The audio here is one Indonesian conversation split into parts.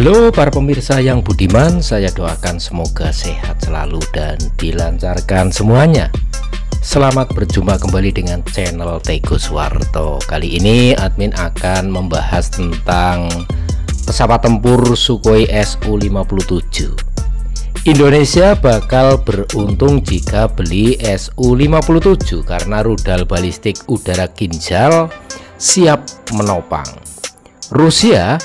Halo para pemirsa yang budiman, saya doakan semoga sehat selalu dan dilancarkan semuanya. Selamat berjumpa kembali dengan channel Teguh Suwarto. Kali ini admin akan membahas tentang pesawat tempur Sukhoi Su-57. Indonesia bakal beruntung jika beli Su-57 karena rudal balistik udara Kinzhal siap menopang. Rusia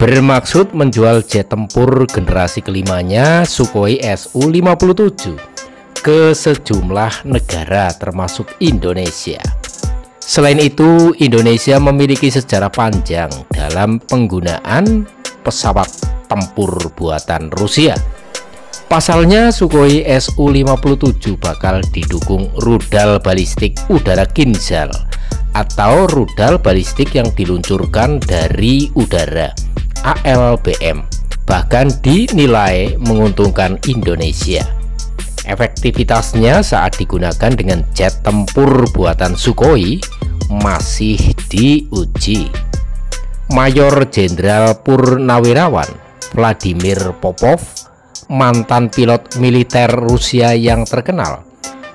bermaksud menjual jet tempur generasi kelimanya Sukhoi Su-57 ke sejumlah negara termasuk Indonesia. Selain itu, Indonesia memiliki sejarah panjang dalam penggunaan pesawat tempur buatan Rusia. Pasalnya, Sukhoi Su-57 bakal didukung rudal balistik udara Kinzhal atau rudal balistik yang diluncurkan dari udara ALBM, bahkan dinilai menguntungkan Indonesia. Efektivitasnya saat digunakan dengan jet tempur buatan Sukhoi masih diuji. Mayor Jenderal Purnawirawan Vladimir Popov, mantan pilot militer Rusia yang terkenal,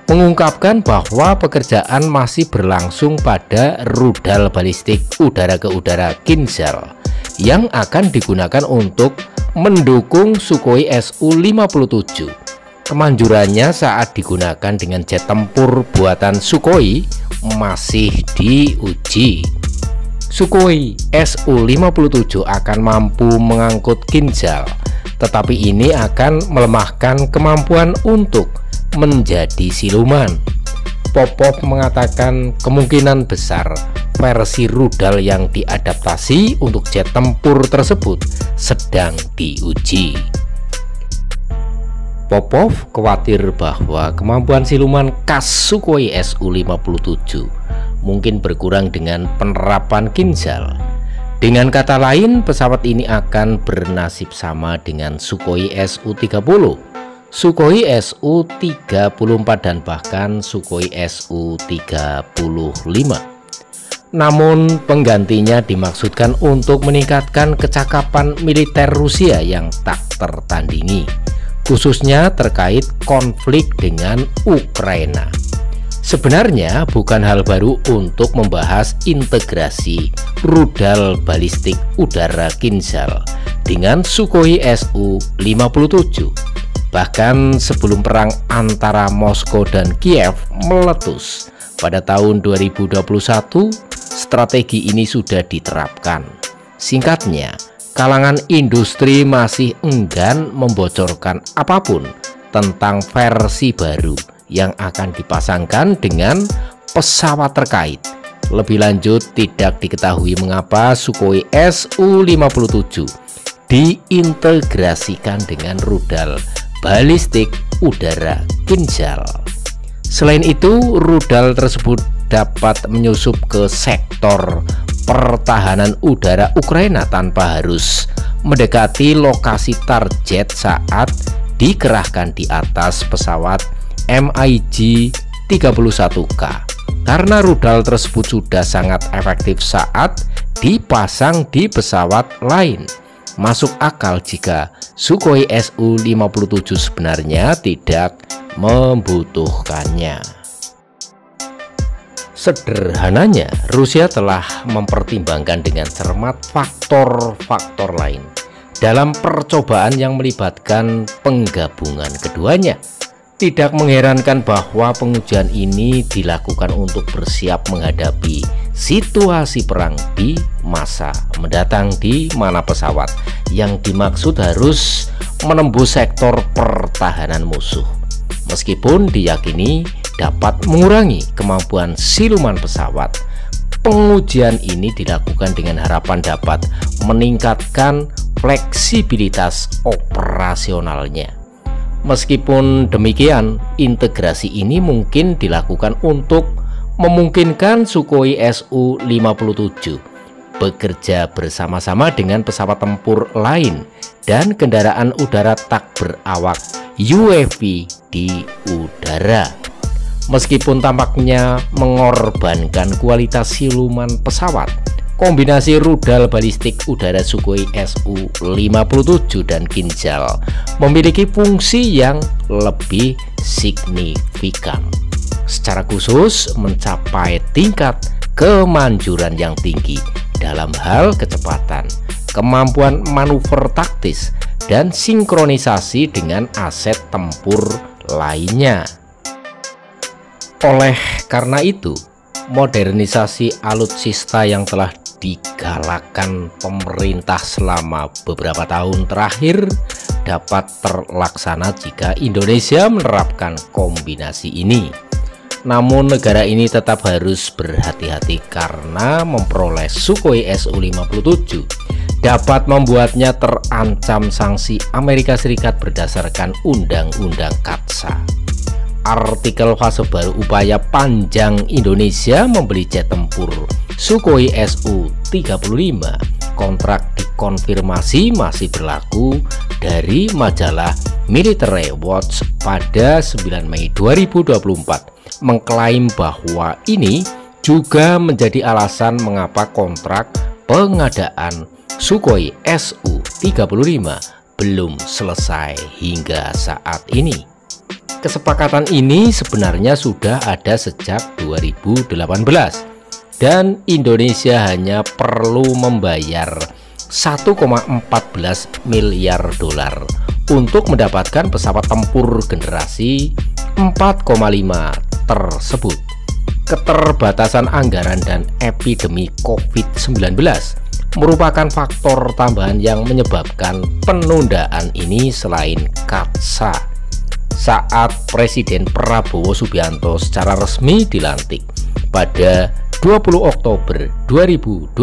mengungkapkan bahwa pekerjaan masih berlangsung pada rudal balistik udara ke udara Kinzhal yang akan digunakan untuk mendukung Sukhoi Su-57. Kemanjurannya saat digunakan dengan jet tempur buatan Sukhoi masih diuji. Sukhoi Su-57 akan mampu mengangkut Kinzhal, tetapi ini akan melemahkan kemampuan untuk menjadi siluman. Popov mengatakan kemungkinan besar versi rudal yang diadaptasi untuk jet tempur tersebut sedang diuji. Popov khawatir bahwa kemampuan siluman khas Sukhoi Su-57 mungkin berkurang dengan penerapan Kinzhal. Dengan kata lain, pesawat ini akan bernasib sama dengan Sukhoi Su-30, Sukhoi Su-34 dan bahkan Sukhoi Su-35. Namun penggantinya dimaksudkan untuk meningkatkan kecakapan militer Rusia yang tak tertandingi, khususnya terkait konflik dengan Ukraina. Sebenarnya bukan hal baru untuk membahas integrasi rudal balistik udara Kinzhal dengan Sukhoi Su-57. Bahkan sebelum perang antara Moskow dan Kiev meletus pada tahun 2021, strategi ini sudah diterapkan. Singkatnya, kalangan industri masih enggan membocorkan apapun tentang versi baru yang akan dipasangkan dengan pesawat terkait. Lebih lanjut, tidak diketahui mengapa Sukhoi Su-57 diintegrasikan dengan rudal balistik udara Kinzhal. Selain itu, rudal tersebut dapat menyusup ke sektor pertahanan udara Ukraina tanpa harus mendekati lokasi target saat dikerahkan di atas pesawat MiG-31K, karena rudal tersebut sudah sangat efektif saat dipasang di pesawat lain. Masuk akal jika Sukhoi Su-57 sebenarnya tidak membutuhkannya. Sederhananya, Rusia telah mempertimbangkan dengan cermat faktor-faktor lain dalam percobaan yang melibatkan penggabungan keduanya. Tidak mengherankan bahwa pengujian ini dilakukan untuk bersiap menghadapi situasi perang di masa mendatang, di mana pesawat yang dimaksud harus menembus sektor pertahanan musuh. Meskipun diyakini dapat mengurangi kemampuan siluman pesawat, pengujian ini dilakukan dengan harapan dapat meningkatkan fleksibilitas operasionalnya. Meskipun demikian, integrasi ini mungkin dilakukan untuk memungkinkan Sukhoi Su-57 bekerja bersama-sama dengan pesawat tempur lain dan kendaraan udara tak berawak UAV di udara. Meskipun tampaknya mengorbankan kualitas siluman pesawat, Kombinasi rudal balistik udara Sukhoi Su-57 dan Kinjal memiliki fungsi yang lebih signifikan, secara khusus mencapai tingkat kemanjuran yang tinggi dalam hal kecepatan, kemampuan manuver taktis, dan sinkronisasi dengan aset tempur lainnya. Oleh karena itu, modernisasi alutsista yang telah digalakkan pemerintah selama beberapa tahun terakhir dapat terlaksana jika Indonesia menerapkan kombinasi ini. Namun negara ini tetap harus berhati-hati karena memperoleh Sukhoi Su-57 dapat membuatnya terancam sanksi Amerika Serikat berdasarkan Undang-Undang Katsa. Artikel fase baru upaya panjang Indonesia membeli jet tempur Sukhoi Su-35. Kontrak dikonfirmasi masih berlaku dari majalah Military Watch pada 9 Mei 2024 mengklaim bahwa ini juga menjadi alasan mengapa kontrak pengadaan Sukhoi Su-35 belum selesai hingga saat ini. Kesepakatan ini sebenarnya sudah ada sejak 2018 dan Indonesia hanya perlu membayar 1,14 miliar dolar untuk mendapatkan pesawat tempur generasi 4,5 tersebut. Keterbatasan anggaran dan epidemi COVID-19 merupakan faktor tambahan yang menyebabkan penundaan ini selain Katsa. Saat Presiden Prabowo Subianto secara resmi dilantik pada 20 Oktober 2024,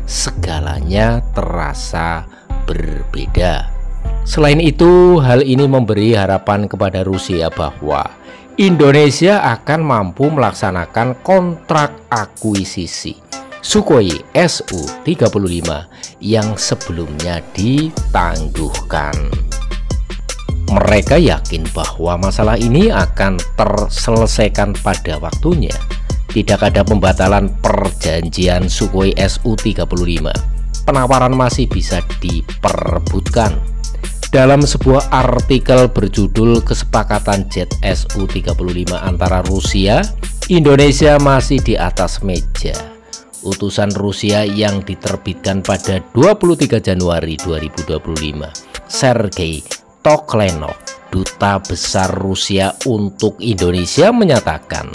segalanya terasa berbeda. Selain itu, hal ini memberi harapan kepada Rusia bahwa Indonesia akan mampu melaksanakan kontrak akuisisi Sukhoi Su-35 yang sebelumnya ditangguhkan. Mereka yakin bahwa masalah ini akan terselesaikan pada waktunya. Tidak ada pembatalan perjanjian Sukhoi Su-35. Penawaran masih bisa diperebutkan. Dalam sebuah artikel berjudul Kesepakatan Jet Su-35 antara Rusia, Indonesia masih di atas meja. Utusan Rusia yang diterbitkan pada 23 Januari 2025, Sergei Toklenov, Duta Besar Rusia untuk Indonesia, menyatakan,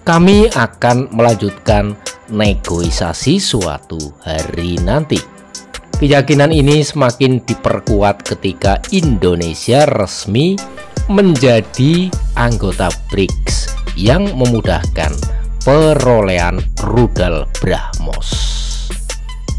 "Kami akan melanjutkan negosiasi suatu hari nanti." Keyakinan ini semakin diperkuat ketika Indonesia resmi menjadi anggota BRICS yang memudahkan perolehan rudal BrahMos.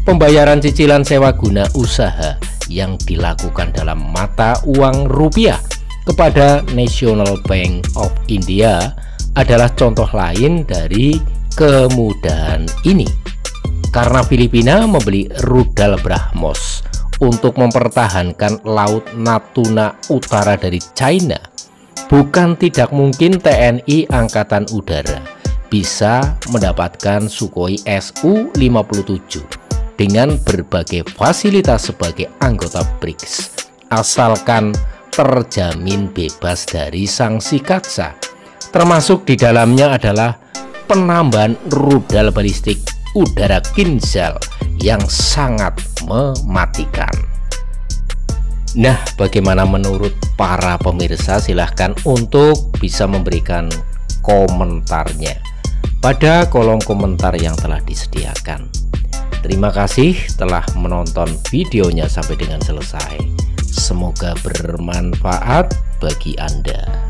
Pembayaran cicilan sewa guna usaha yang dilakukan dalam mata uang rupiah kepada National Bank of India adalah contoh lain dari kemudahan ini. Karena Filipina membeli rudal BrahMos untuk mempertahankan Laut Natuna Utara dari China, bukan tidak mungkin TNI Angkatan Udara bisa mendapatkan Sukhoi Su-57 dengan berbagai fasilitas sebagai anggota BRICS, asalkan terjamin bebas dari sanksi Katsa. Termasuk di dalamnya adalah penambahan rudal balistik udara Kinjal yang sangat mematikan. Nah, bagaimana menurut para pemirsa? Silahkan untuk bisa memberikan komentarnya pada kolom komentar yang telah disediakan. Terima kasih telah menonton videonya sampai dengan selesai. Semoga bermanfaat bagi Anda.